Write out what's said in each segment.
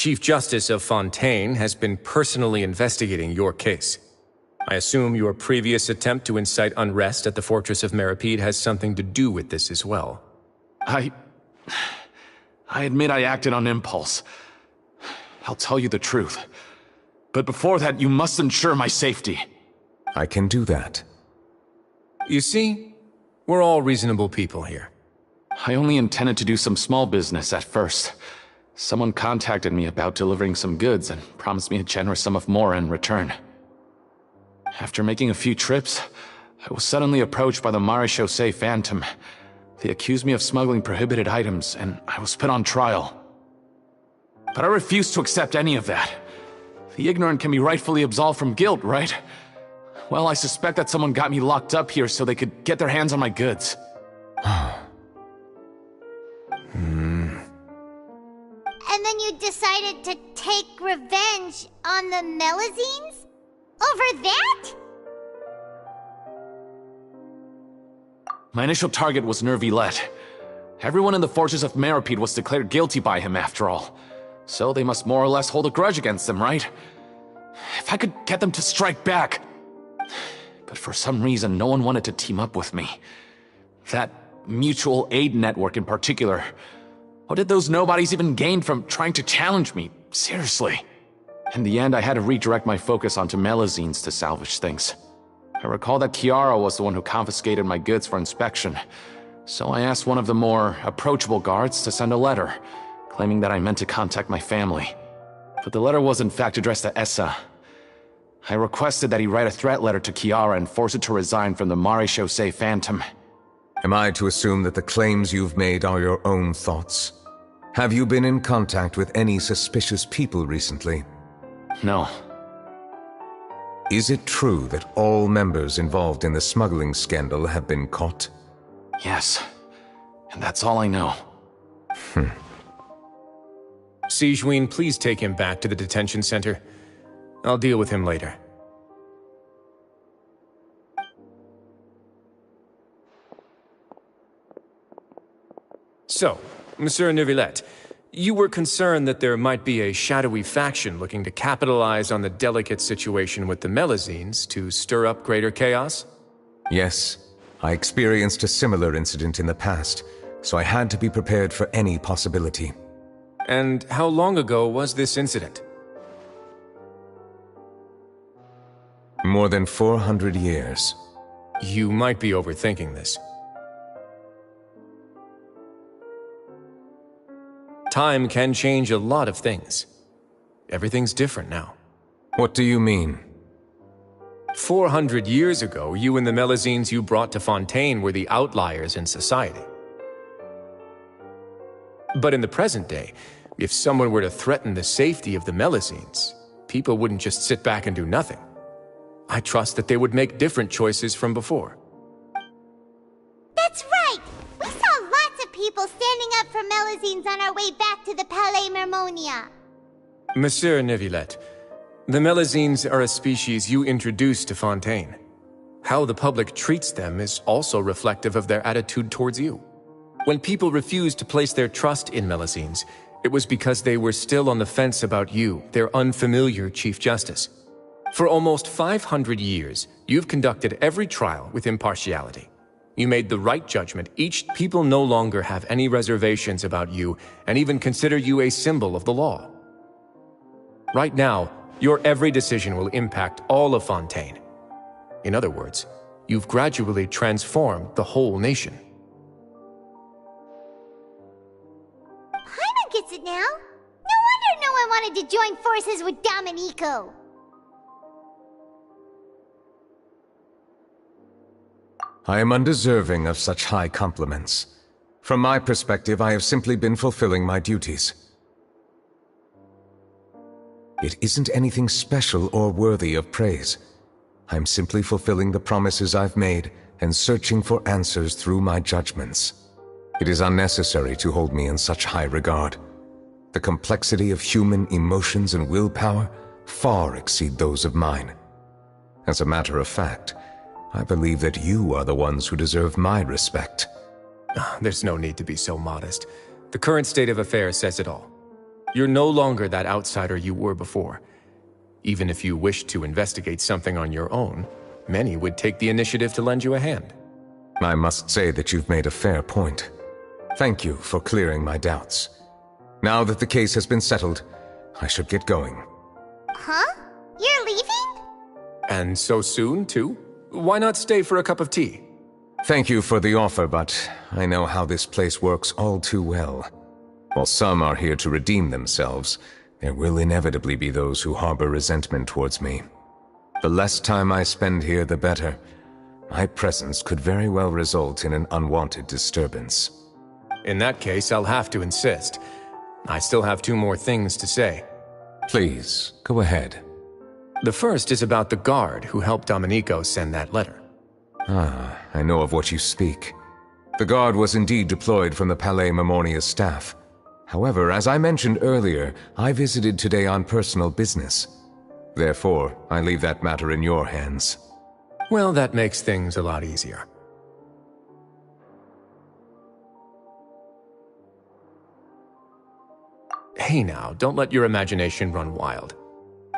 Chief Justice of Fontaine has been personally investigating your case. I assume your previous attempt to incite unrest at the Fortress of Meropide has something to do with this as well. I admit I acted on impulse. I'll tell you the truth. But before that, you must ensure my safety. I can do that. You see, we're all reasonable people here. I only intended to do some small business at first. Someone contacted me about delivering some goods and promised me a generous sum of more in return. After making a few trips, I was suddenly approached by the Marechaussee Phantom. They accused me of smuggling prohibited items, and I was put on trial. But I refused to accept any of that. The ignorant can be rightfully absolved from guilt, right? Well, I suspect that someone got me locked up here so they could get their hands on my goods. And then you decided to take revenge on the Melusines? Over that? My initial target was Neuvillette. Everyone in the Fortress of Meropide was declared guilty by him, after all. So they must more or less hold a grudge against him, right? If I could get them to strike back. But for some reason, no one wanted to team up with me. That mutual aid network in particular. What did those nobodies even gain from trying to challenge me? Seriously. In the end, I had to redirect my focus onto Melusines to salvage things. I recall that Chiara was the one who confiscated my goods for inspection, so I asked one of the more approachable guards to send a letter, claiming that I meant to contact my family. But the letter was in fact addressed to Essa. I requested that he write a threat letter to Chiara and force it to resign from the Marechaussee Phantom. Am I to assume that the claims you've made are your own thoughts? Have you been in contact with any suspicious people recently? No. Is it true that all members involved in the smuggling scandal have been caught? Yes. And that's all I know. Sigewinne, please take him back to the detention center. I'll deal with him later. So, Monsieur Neuvillette, you were concerned that there might be a shadowy faction looking to capitalize on the delicate situation with the Melusines to stir up greater chaos? Yes. I experienced a similar incident in the past, so I had to be prepared for any possibility. And how long ago was this incident? More than 400 years. You might be overthinking this. Time can change a lot of things. Everything's different now. What do you mean? 400 years ago, you and the Melusines you brought to Fontaine were the outliers in society. But in the present day, if someone were to threaten the safety of the Melusines, people wouldn't just sit back and do nothing. I trust that they would make different choices from before. That's right! We saw lots of people standing up for Melusines on our way back to the Palais Mermonia. Monsieur Neuvillette, the Melusines are a species you introduced to Fontaine. How the public treats them is also reflective of their attitude towards you. When people refused to place their trust in Melusines, it was because they were still on the fence about you, their unfamiliar Chief Justice. For almost 500 years, you've conducted every trial with impartiality. You made the right judgment. People no longer have any reservations about you and even consider you a symbol of the law. Right now, your every decision will impact all of Fontaine. In other words, you've gradually transformed the whole nation. Paimon gets it now. No wonder no one wanted to join forces with Domenico. I am undeserving of such high compliments. From my perspective, I have simply been fulfilling my duties. It isn't anything special or worthy of praise. I'm simply fulfilling the promises I've made and searching for answers through my judgments. It is unnecessary to hold me in such high regard. The complexity of human emotions and willpower far exceed those of mine. As a matter of fact, I believe that you are the ones who deserve my respect. There's no need to be so modest. The current state of affairs says it all. You're no longer that outsider you were before. Even if you wished to investigate something on your own, many would take the initiative to lend you a hand. I must say that you've made a fair point. Thank you for clearing my doubts. Now that the case has been settled, I should get going. Huh? You're leaving? And so soon, too? Why not stay for a cup of tea? Thank you for the offer, but I know how this place works all too well. While some are here to redeem themselves, there will inevitably be those who harbor resentment towards me. The less time I spend here, the better. My presence could very well result in an unwanted disturbance. In that case, I'll have to insist. I still have 2 more things to say. Please, go ahead. The first is about the guard who helped Domenico send that letter. Ah, I know of what you speak. The guard was indeed deployed from the Palais Memornia's staff. However, as I mentioned earlier, I visited today on personal business. Therefore, I leave that matter in your hands. Well, that makes things a lot easier. Hey now, don't let your imagination run wild.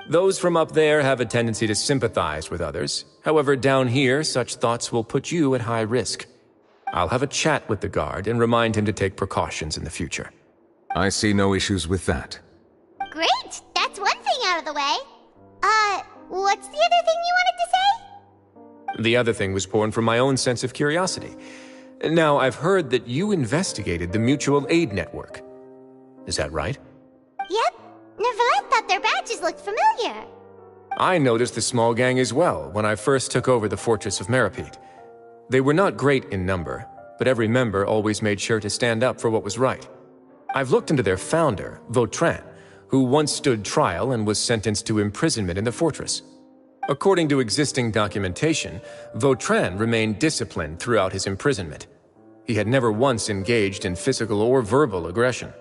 Those from up there have a tendency to sympathize with others. However, down here, such thoughts will put you at high risk. I'll have a chat with the guard and remind him to take precautions in the future. I see no issues with that. Great! That's one thing out of the way. What's the other thing you wanted to say? The other thing was born from my own sense of curiosity. Now, I've heard that you investigated the Mutual Aid Network. Is that right? Yep. Neuvillette thought their badges looked familiar. I noticed the small gang as well when I first took over the Fortress of Meropide. They were not great in number, but every member always made sure to stand up for what was right. I've looked into their founder, Vautrin, who once stood trial and was sentenced to imprisonment in the fortress. According to existing documentation, Vautrin remained disciplined throughout his imprisonment. He had never once engaged in physical or verbal aggression.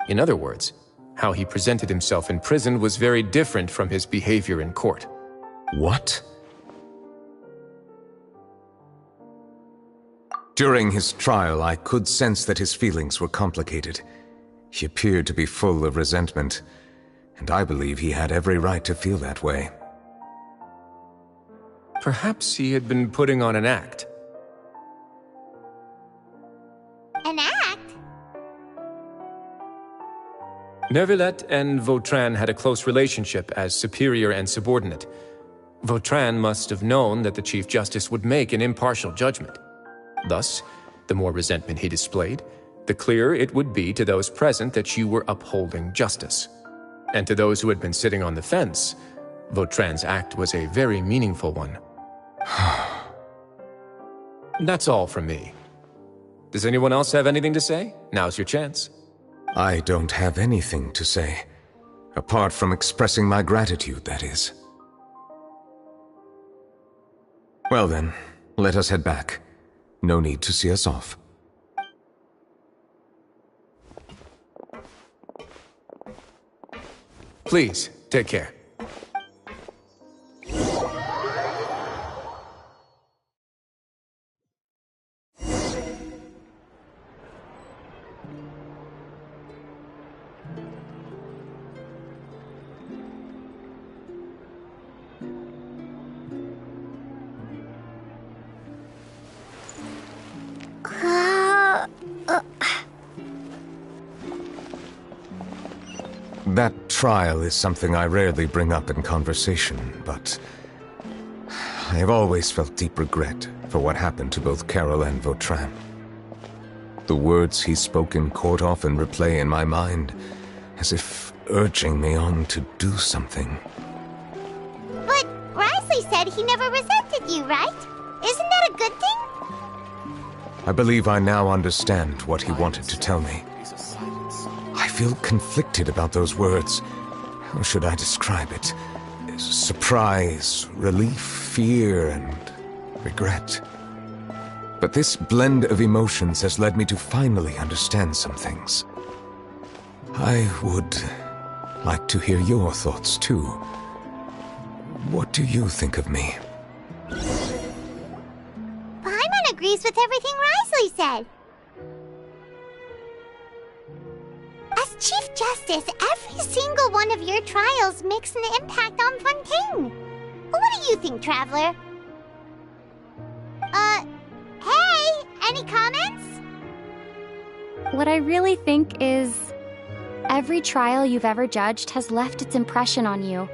In other words, how he presented himself in prison was very different from his behavior in court. What? During his trial, I could sense that his feelings were complicated. He appeared to be full of resentment, and I believe he had every right to feel that way. Perhaps he had been putting on an act. An act? Neuvillette and Vautrin had a close relationship as superior and subordinate. Vautrin must have known that the Chief Justice would make an impartial judgment. Thus, the more resentment he displayed, the clearer it would be to those present that you were upholding justice. And to those who had been sitting on the fence, Vautrin's act was a very meaningful one. That's all from me. Does anyone else have anything to say? Now's your chance. I don't have anything to say. Apart from expressing my gratitude, that is. Well then, let us head back. No need to see us off. Please, take care. That trial is something I rarely bring up in conversation, but I have always felt deep regret for what happened to both Karol and Vautrin. The words he spoke in court often replay in my mind, as if urging me on to do something. But Wriothesley said he never resented you, right? Isn't that a good thing? I believe I now understand what he wanted to tell me. I feel conflicted about those words. How should I describe it? Surprise, relief, fear, and regret. But this blend of emotions has led me to finally understand some things. I would like to hear your thoughts, too. What do you think of me? Paimon agrees with everything Wriothesley said. As Chief Justice, every single one of your trials makes an impact on Fontaine. What do you think, Traveler? Hey, any comments? What I really think is, every trial you've ever judged has left its impression on you.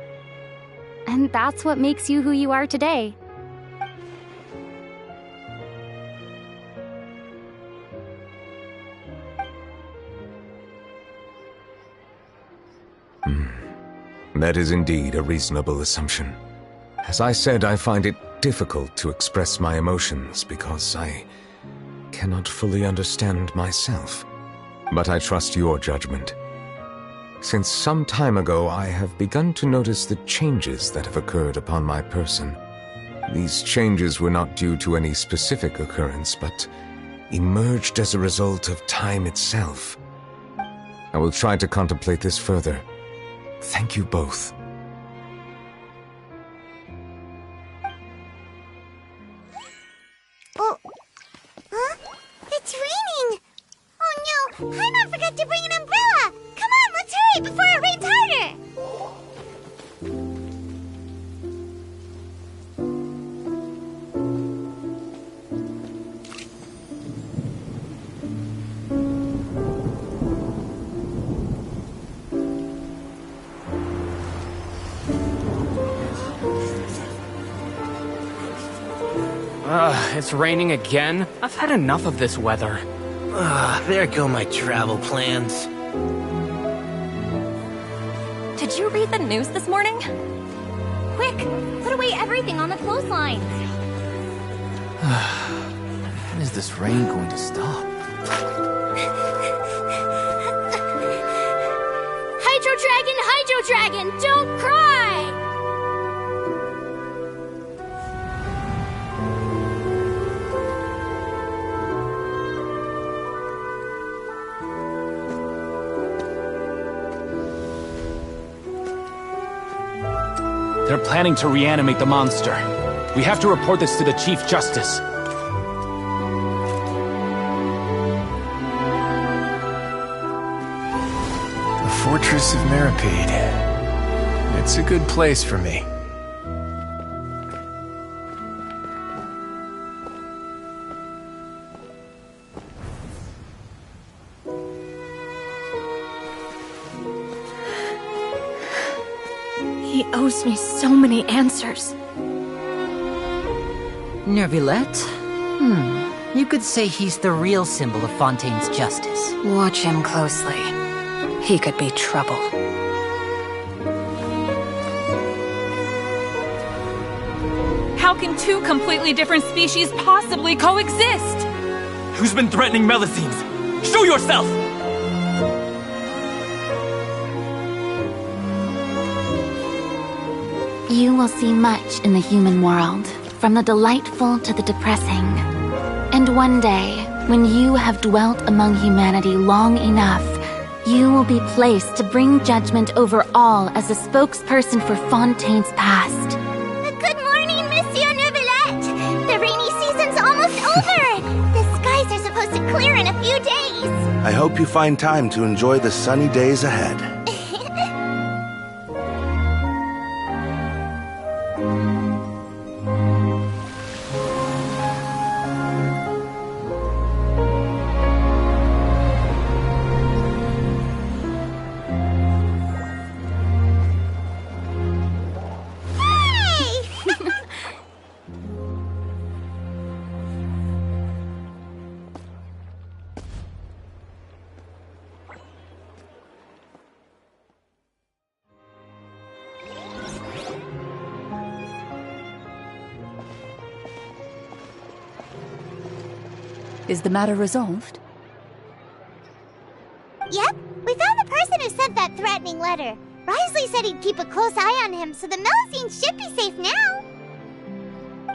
And that's what makes you who you are today. That is indeed a reasonable assumption. As I said, I find it difficult to express my emotions because I cannot fully understand myself. But I trust your judgment. Since some time ago, I have begun to notice the changes that have occurred upon my person. These changes were not due to any specific occurrence, but emerged as a result of time itself. I will try to contemplate this further. Thank you both. Oh, huh? It's raining! Oh no, Paimon forgot to bring an umbrella! Come on, let's hurry before it rains harder! It's raining again? I've had enough of this weather. There go my travel plans. Did you read the news this morning? Quick, put away everything on the clothesline. When is this rain going to stop? Hydro Dragon, don't cry! They're planning to reanimate the monster. We have to report this to the Chief Justice. The Fortress of Meropide. It's a good place for me. He owes me so many answers. Neuvillette? You could say he's the real symbol of Fontaine's justice. Watch him closely. He could be trouble. How can two completely different species possibly coexist? Who's been threatening Melusines? Show yourself! You will see much in the human world, from the delightful to the depressing. And one day, when you have dwelt among humanity long enough, you will be placed to bring judgment over all as a spokesperson for Fontaine's past. Good morning, Monsieur Neuvillette! The rainy season's almost over! The skies are supposed to clear in a few days! I hope you find time to enjoy the sunny days ahead. Is the matter resolved? Yep, we found the person who sent that threatening letter. Wriothesley said he'd keep a close eye on him, so the Melusines should be safe now.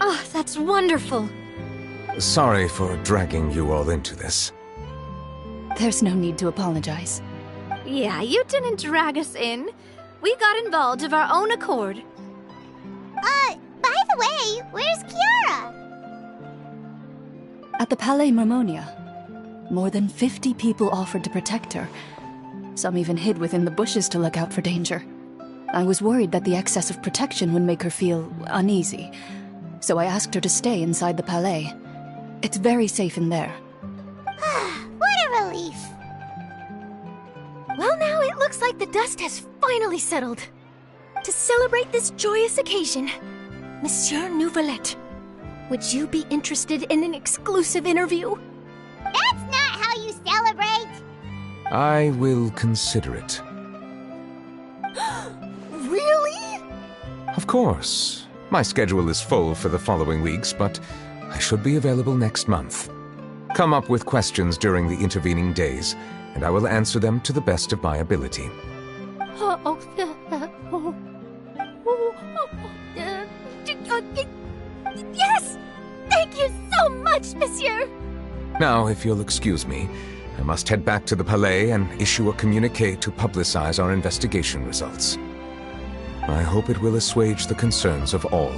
Oh, that's wonderful. Sorry for dragging you all into this. There's no need to apologize. Yeah, you didn't drag us in. We got involved of our own accord. By the way, where's Kiara? At the Palais Mermonia, more than 50 people offered to protect her. Some even hid within the bushes to look out for danger. I was worried that the excess of protection would make her feel uneasy, so I asked her to stay inside the palais. It's very safe in there. What a relief! Well, now it looks like the dust has finally settled. To celebrate this joyous occasion, Monsieur Neuvillette, would you be interested in an exclusive interview? That's not how you celebrate! I will consider it. Really? Of course. My schedule is full for the following weeks, but I should be available next month. Come up with questions during the intervening days, and I will answer them to the best of my ability. Yes! Thank you so much, Monsieur! Now, if you'll excuse me, I must head back to the Palais and issue a communiqué to publicize our investigation results. I hope it will assuage the concerns of all.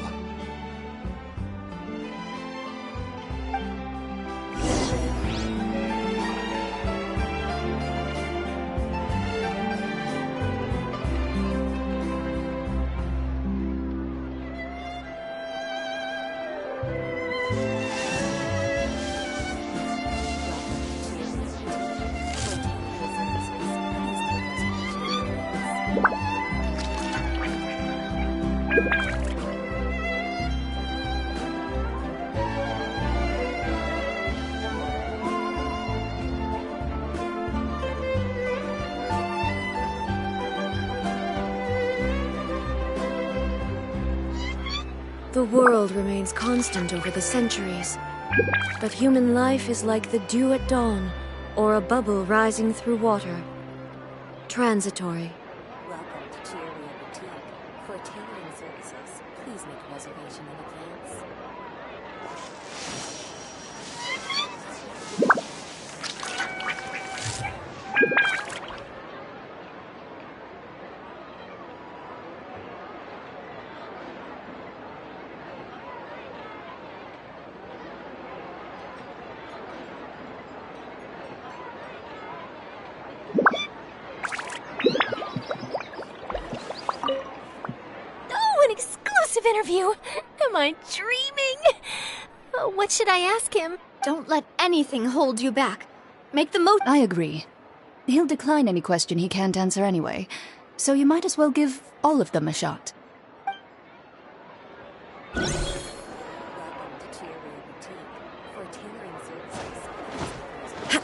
The world remains constant over the centuries, but human life is like the dew at dawn, or a bubble rising through water. Transitory. Welcome to Cheeria Boutique. For tailoring services, please make a reservation in advance. Interview. Am I dreaming? What should I ask him? Don't let anything hold you back. Make the most— I agree. He'll decline any question he can't answer anyway, so you might as well give all of them a shot. Welcome to Cheeria Boutique. For tailoring services, please make a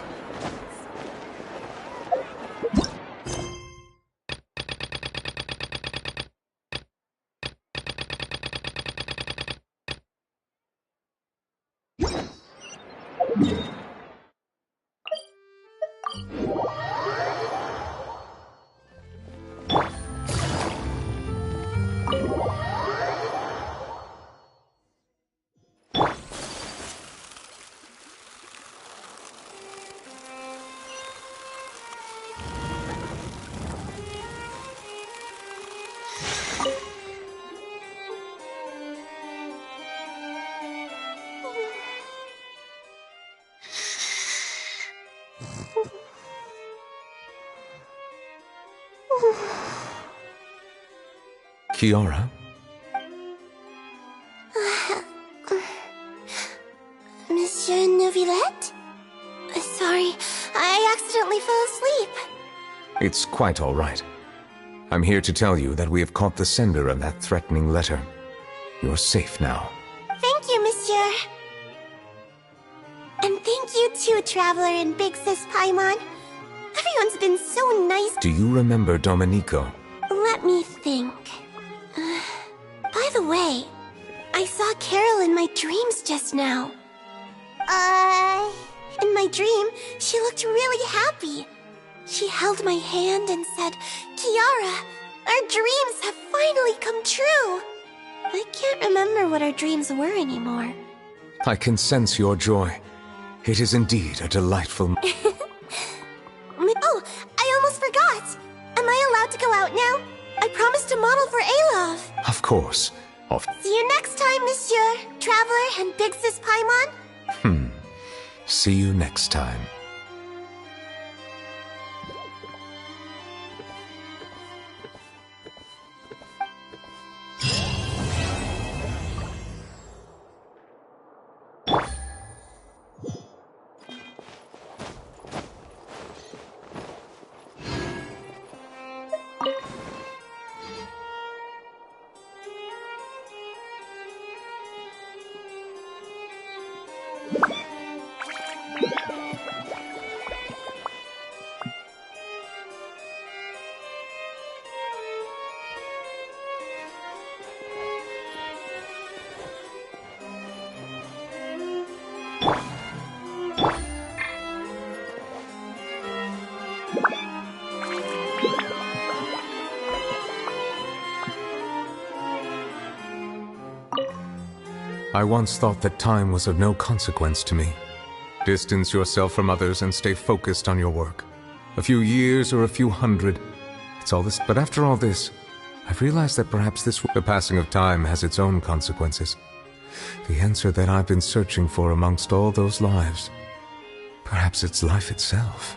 Kiara? Monsieur Neuvillette? Sorry, I accidentally fell asleep. It's quite all right. I'm here to tell you that we have caught the sender of that threatening letter. You're safe now. Thank you, Monsieur. And thank you too, Traveler and Big Sis Paimon. Everyone's been so nice. Do you remember Domenico? Let me think. By the way, I saw Carol in my dreams just now. In my dream, she looked really happy. She held my hand and said, "Kiara, our dreams have finally come true." I can't remember what our dreams were anymore. I can sense your joy. It is indeed a delightful... Oh, I almost forgot. Am I allowed to go out now? I promised to model for Alov. Of course. See you next time, Monsieur, Traveler, and Big Sis Paimon. See you next time. I once thought that time was of no consequence to me. Distance yourself from others and stay focused on your work. A few years or a few hundred, it's all this. But after all this, I've realized that perhaps the passing of time has its own consequences. The answer that I've been searching for amongst all those lives, perhaps it's life itself.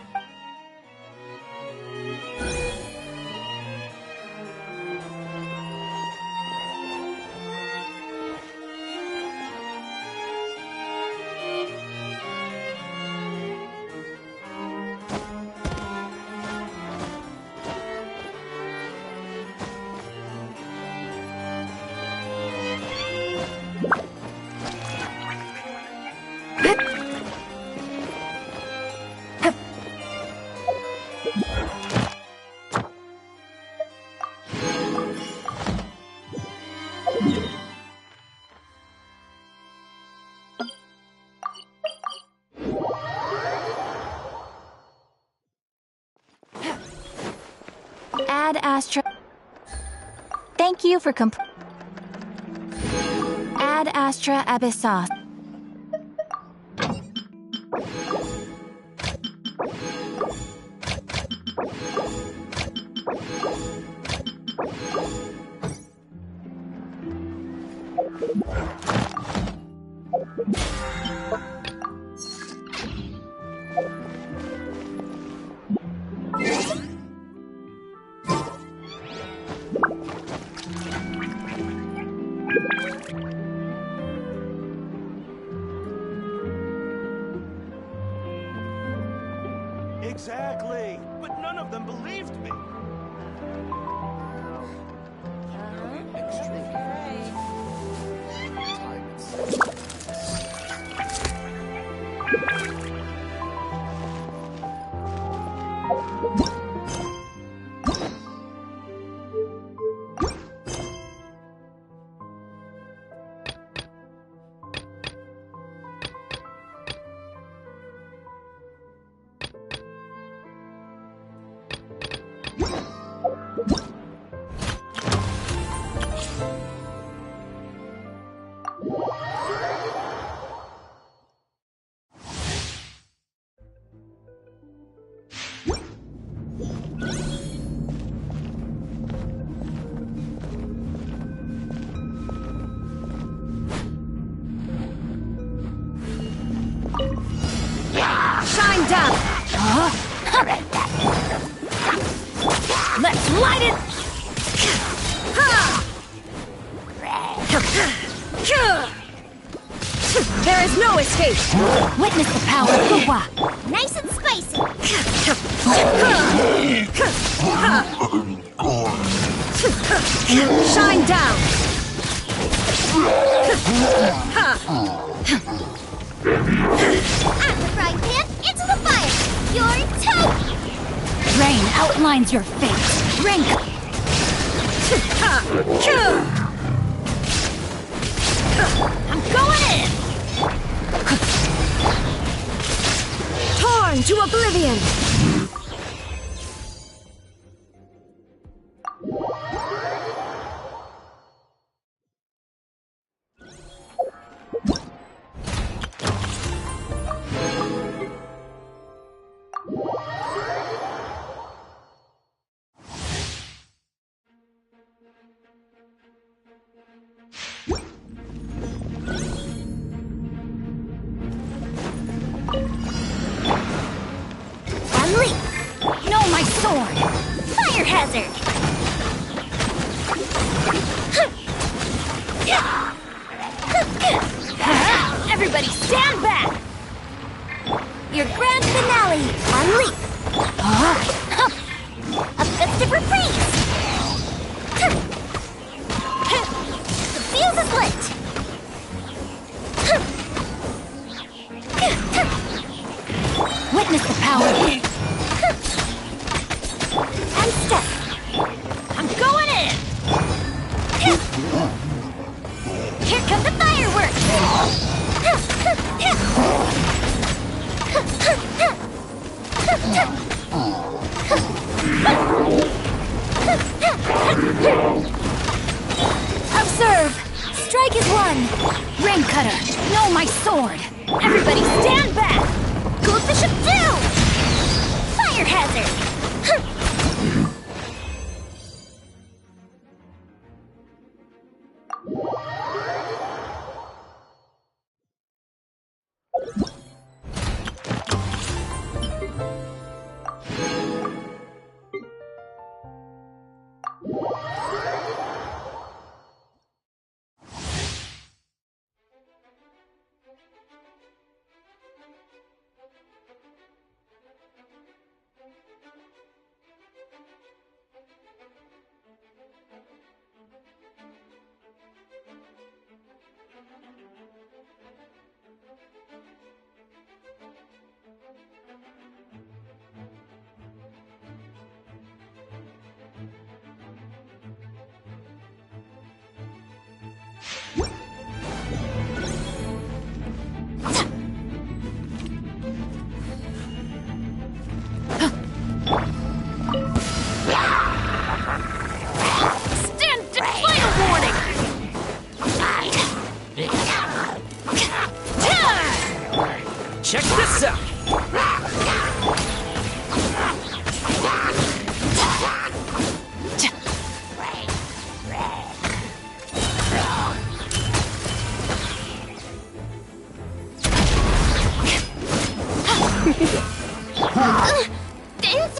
Ad Astra. Thank you for Ad Astra Abyssos. Exactly! But none of them believed me! Shine down! Let's light it! There is no escape! Witness the power of Fuwa. Nice and spicy. Shine down! Out the frying pan, into the fire. You're toast. Rain outlines your fate. Drink. I'm going in! Torn to oblivion! No, my sword! Fire hazard! Everybody stand back! Your grand finale! Unleap! A festive reprise! The fuse is lit! Witness the power. And step! I'm going in! Here come the fireworks! Observe! strike is one! Rain Cutter, no, my sword! Everybody stand back! Gold Bishop 2! Fire Hazard! Check this out!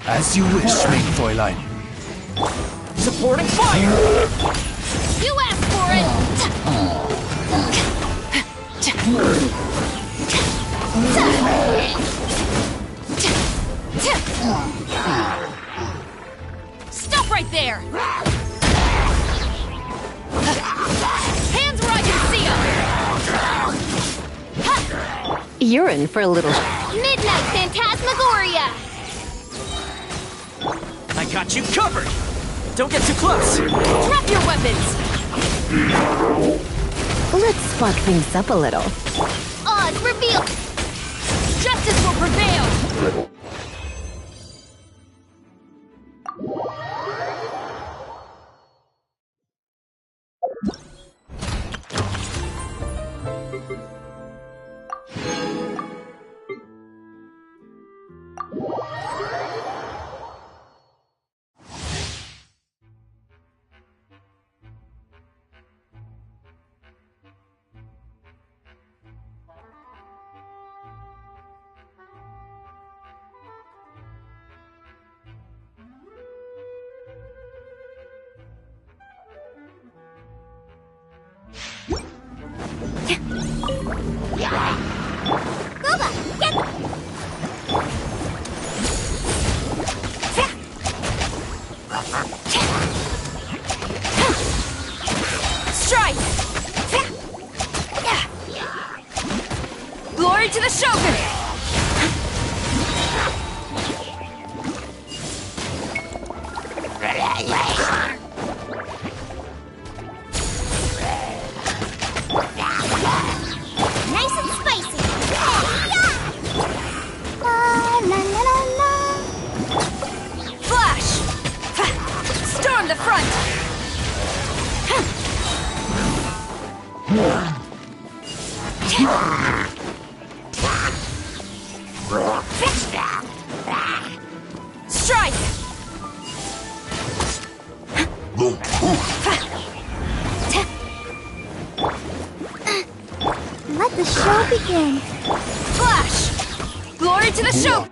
As you wish, main Fräulein. Supporting fire! You asked for it! Stop right there! Hands where I can see them! You're in for a little... Midnight Phantasmagoria! I got you covered! Don't get too close! Drop your weapons! Let's spark things up a little. Odds revealed! Justice will prevail! Boba, get them! Strike! Glory to the Shogun! Nice and spicy! La la la la! Flash! Storm the front! Strike! Let the show begin. Flash! Glory to the show!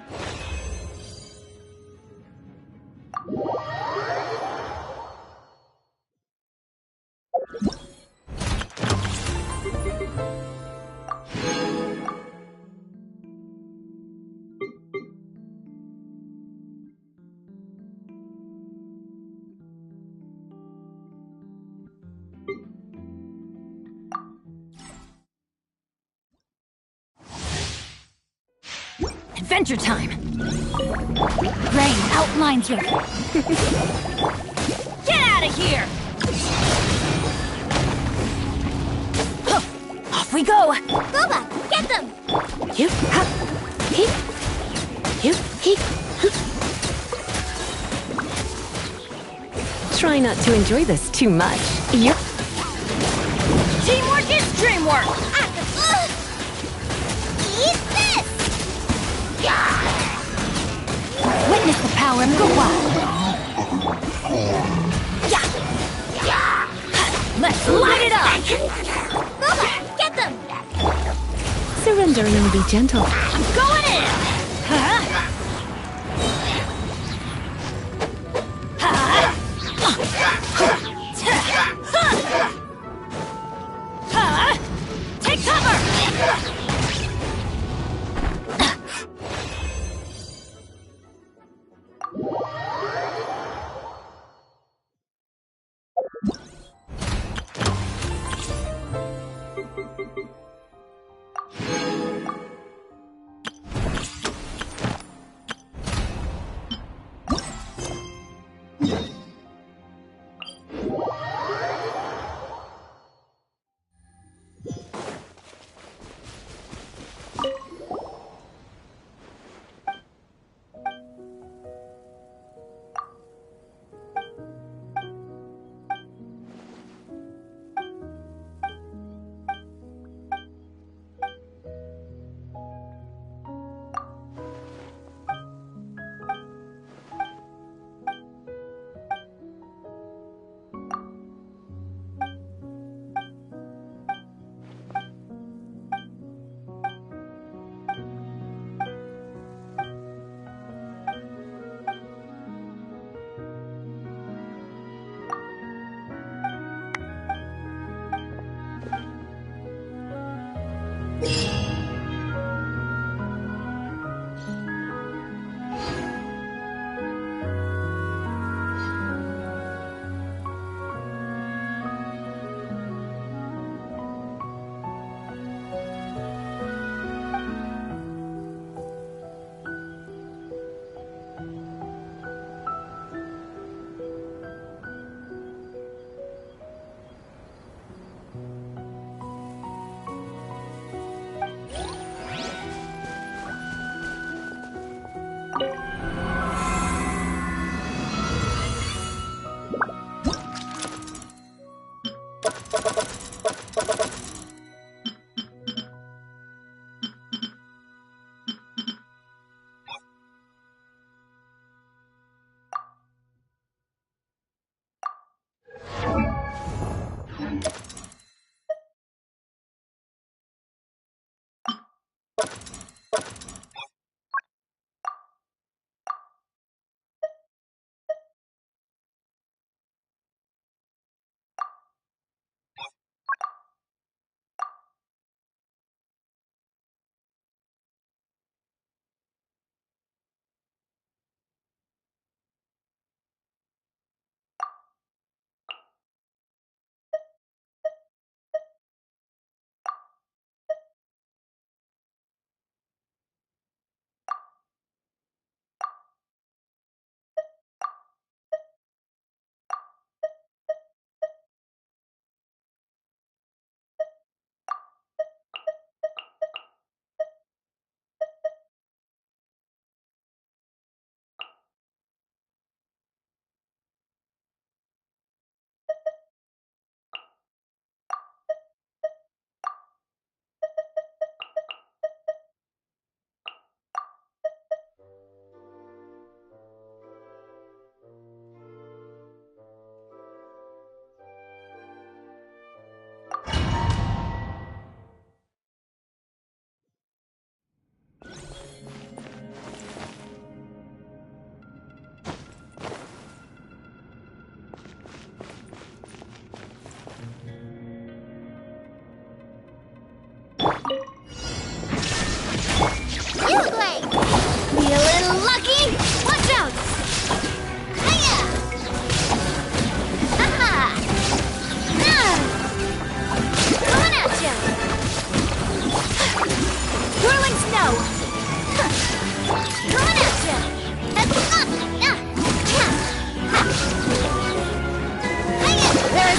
Adventure time! Rain outlines your... Get out of here! Huh. Off we go! Boba, get them! You, ha, he, you, he. Try not to enjoy this too much. You. Teamwork is dreamwork! Eat this! Witness the power of Guhua! Let's light it up! Get them! Surrendering will be gentle. I'm going in! Take cover!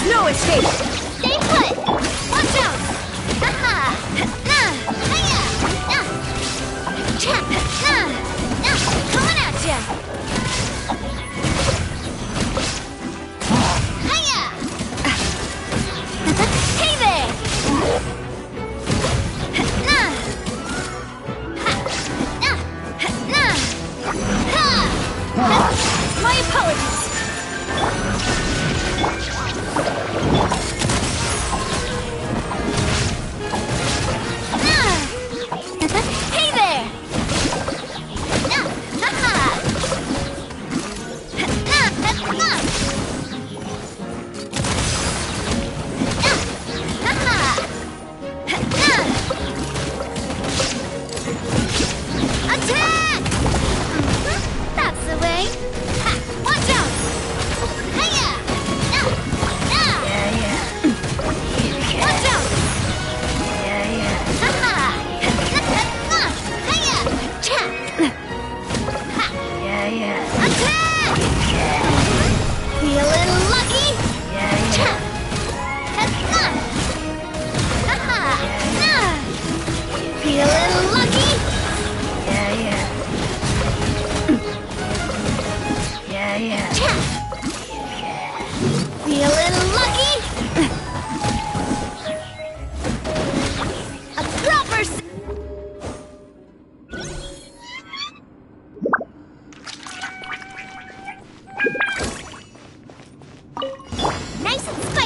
No escape! Stay put! Watch out! Aha! Nah! Hiya! Nah! Chap! Nah! Nah! Coming at ya! Hiya! Hey there!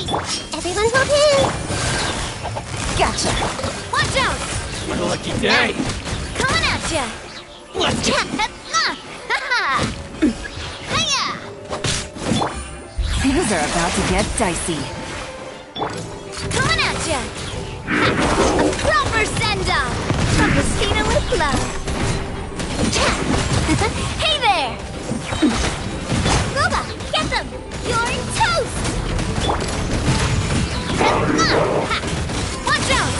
twice! Everyone hold hands! Gotcha! Watch out! My lucky day! Coming at ya! Let's get... Things are about to get dicey. Coming at ya! A proper send-off! From Christina with love. Hey there! Boba, get them! You're in toast! Watch out!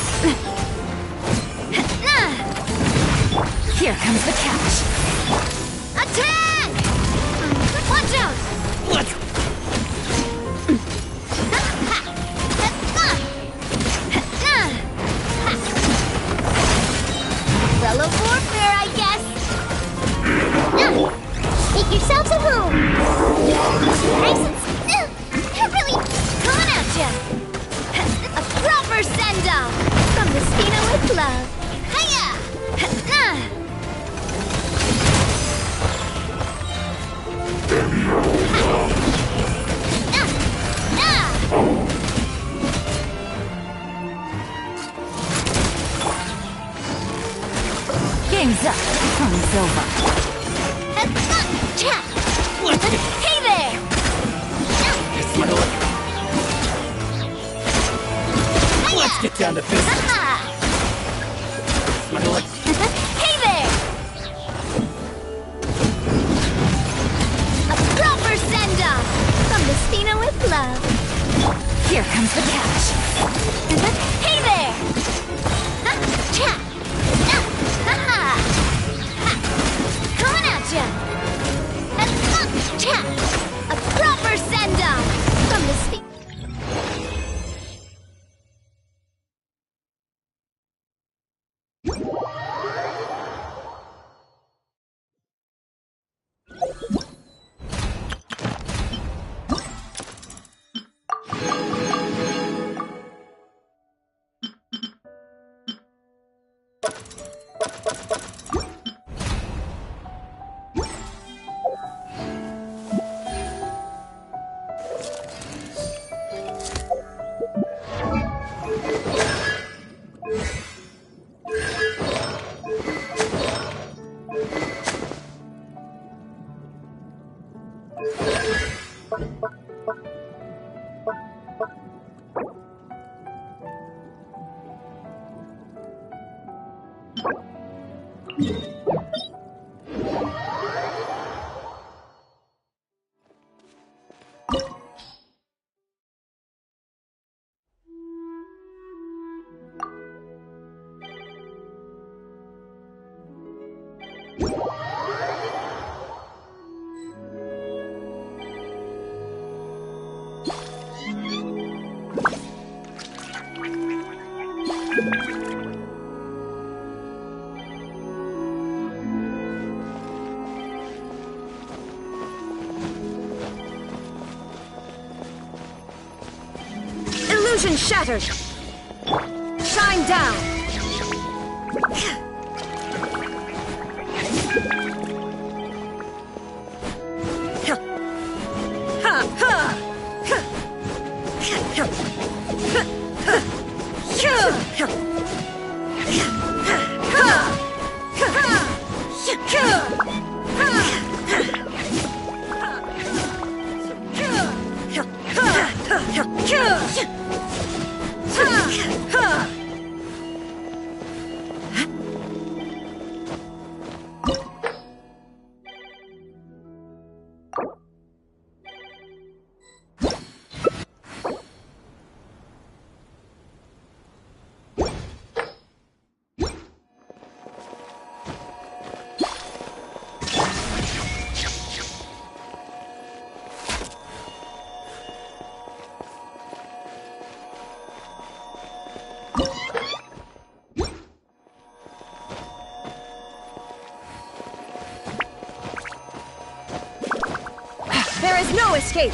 Here comes the catch. Attack! Watch out! Let's... Umbrella warfare, I guess. Make yourselves at home. Nice and really coming at ya. A proper send-off from the Spina with love. Hiya! Game's up. Fun's over. Hey there! It's my luck. Let's get down to business. My luck. Hey there! A proper send-off from the Spina with love. Here comes the catch. Hey there! Coming at ya! A proper send-off from the Spina. Illusion shattered! Shine down! There is no escape!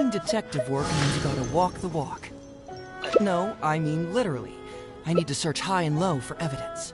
Doing detective work means you gotta walk the walk. No, I mean literally. I need to search high and low for evidence.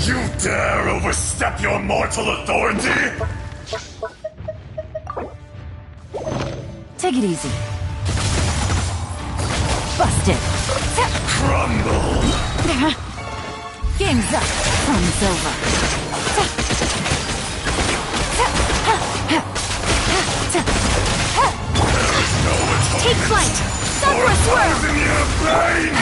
You dare overstep your mortal authority? Take it easy. Busted. Crumble. Game's up. Fun's over. Take flight! Sakura Swirl! In your brain!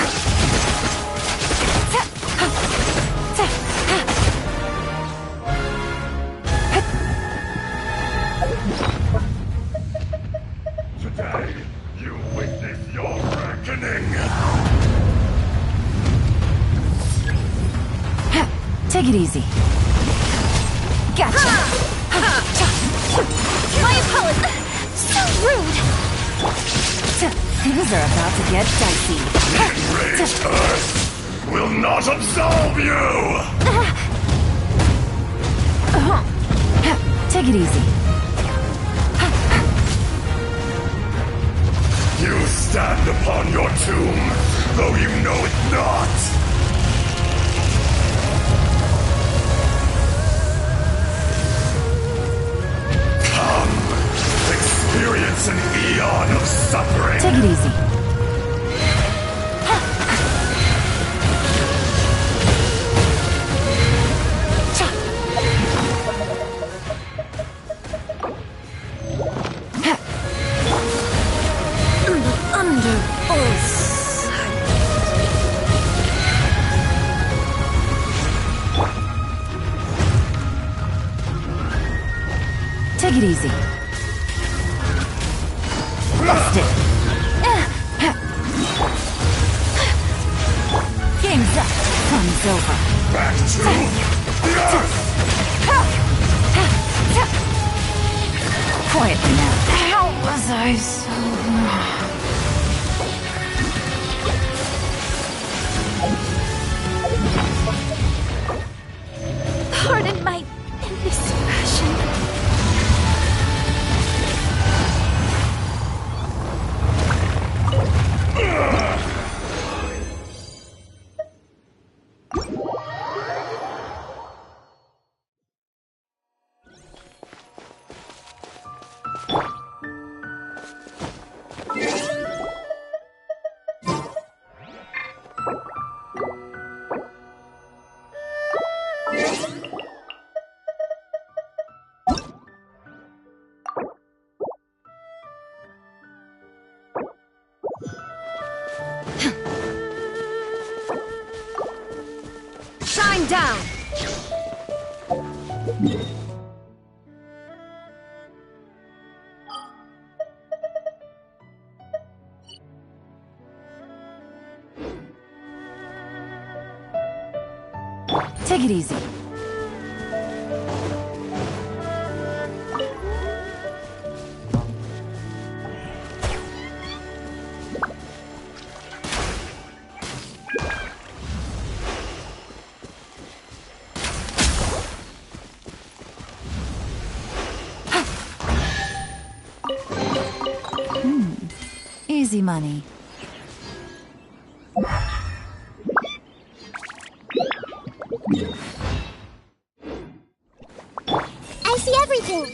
Today, you witness your reckoning! Take it easy. Gotcha. My apologies! So rude! Things are about to get dicey. Enraged Earth will not absolve you! Take it easy. You stand upon your tomb, though you know it not! Experience an eon of suffering. Take it easy. Take it easy. Busted. Game's up. Fun's over. Back to the earth. Quietly now. How was I so... Pardon my indiscretion. Shine down! Take it easy. Easy money. I see everything!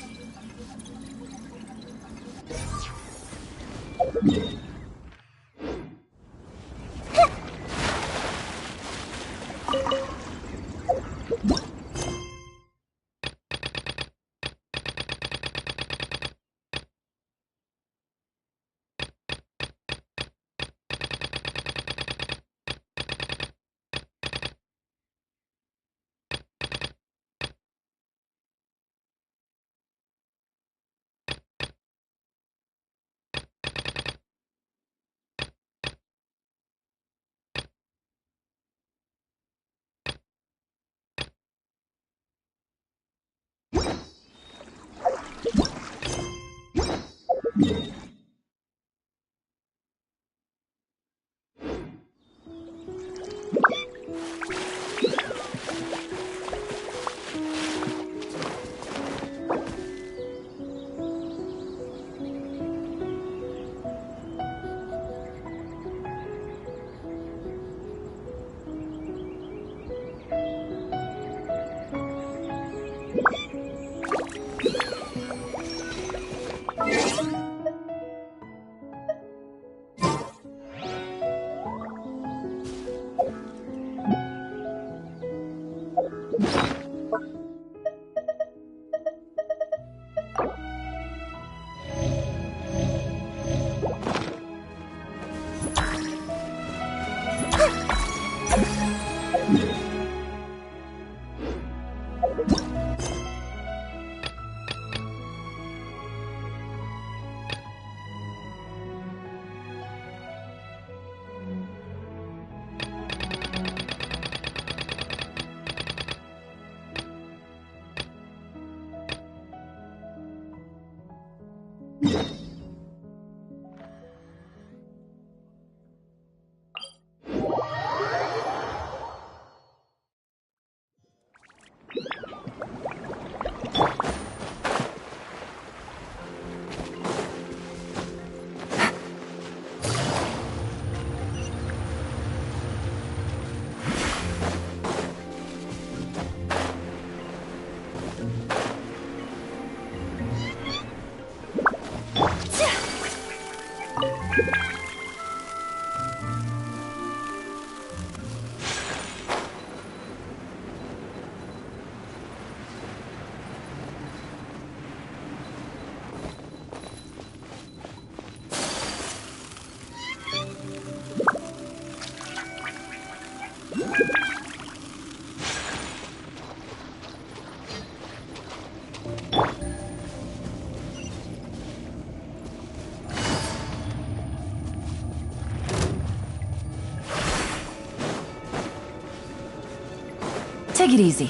Take it easy.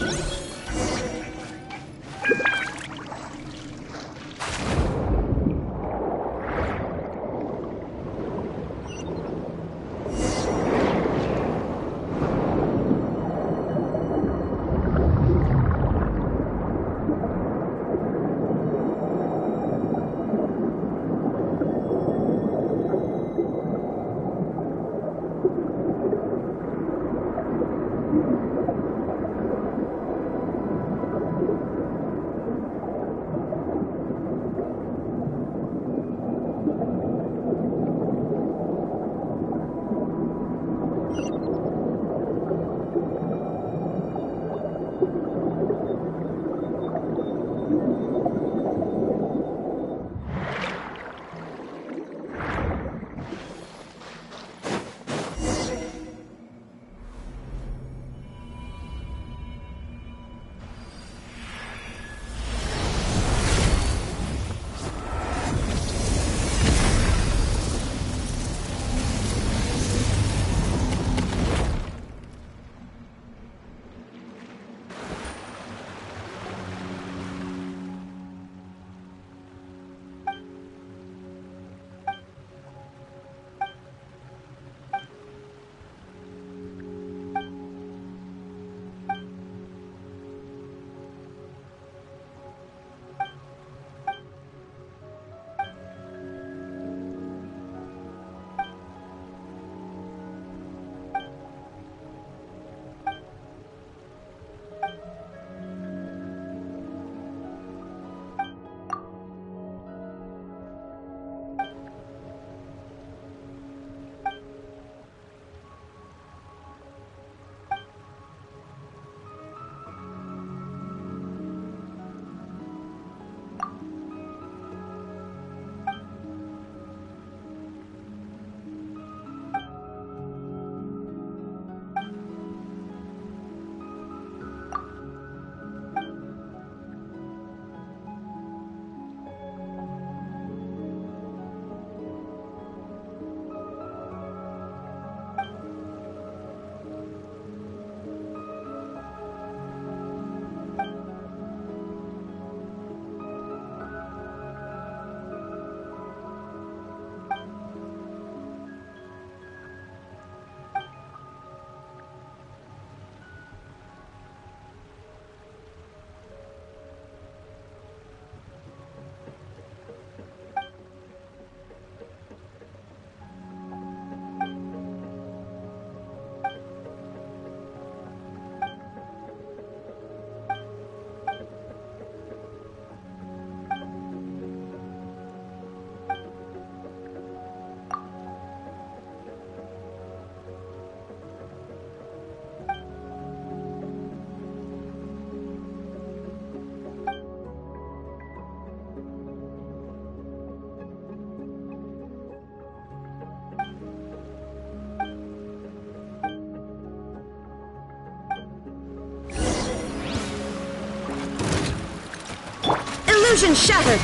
Illusion shattered!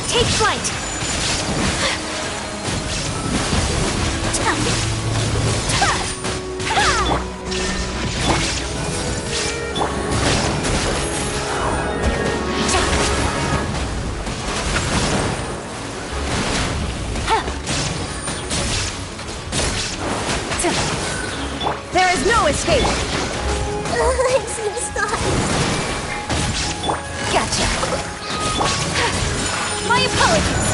Take flight! There is no escape! I'm so sorry. Gotcha. My apologies.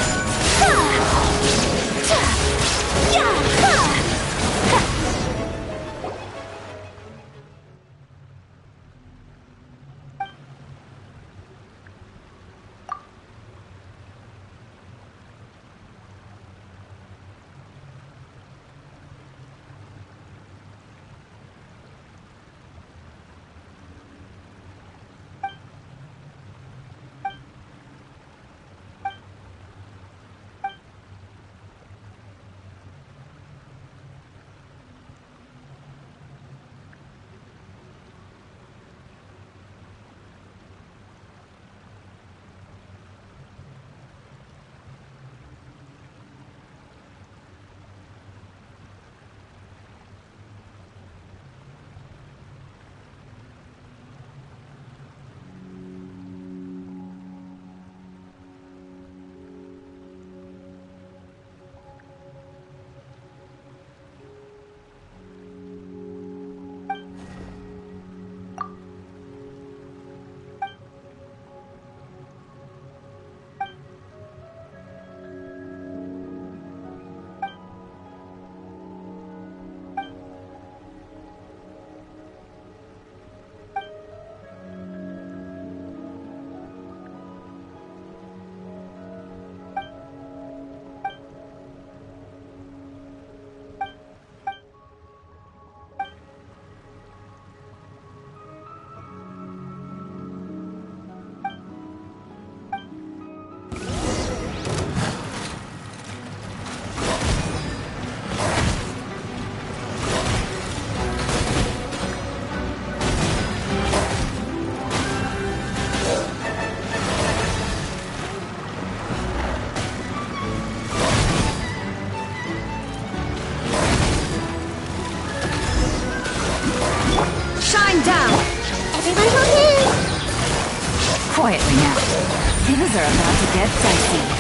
Things are about to get dicey.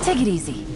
Take it easy.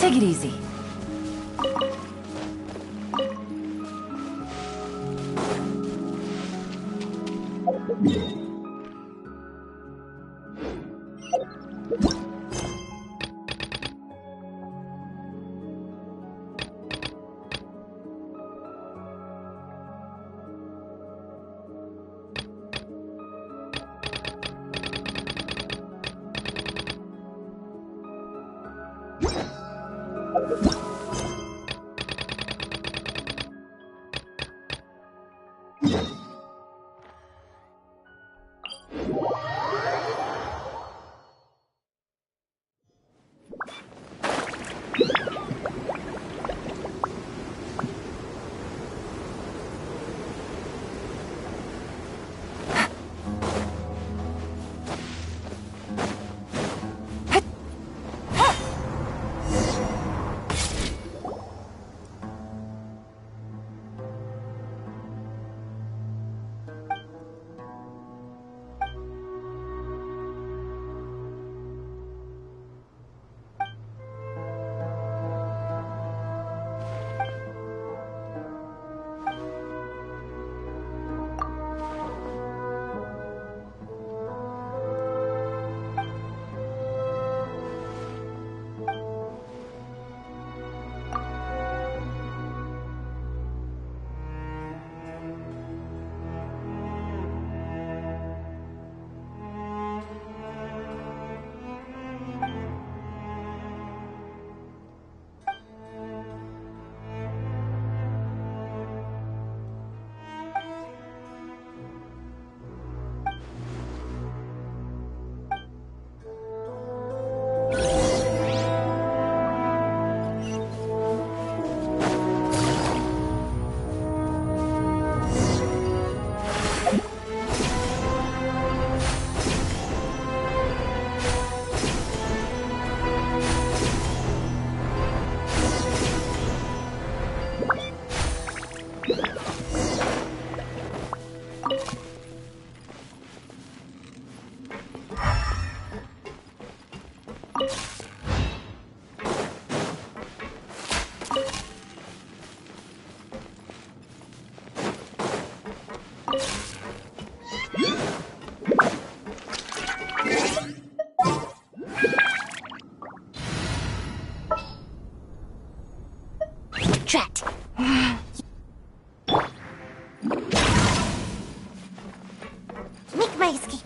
Take it easy. Drat! Make my escape.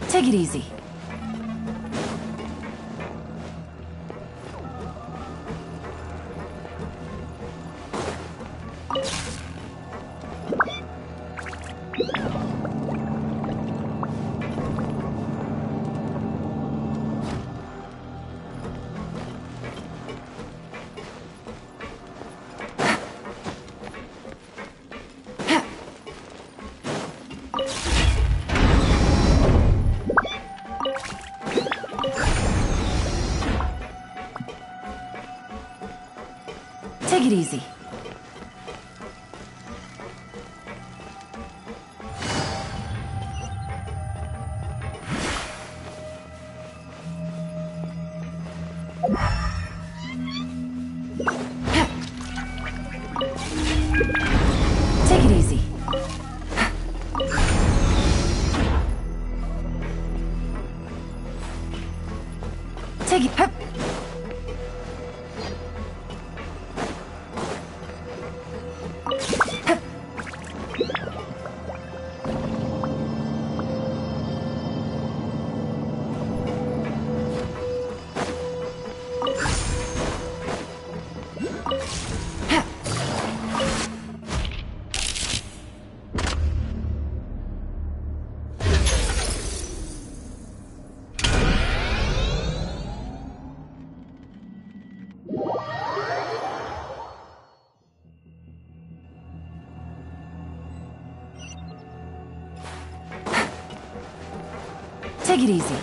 Take it easy. Take it easy. Take it easy. Take it. Hup. Hup. Take it easy.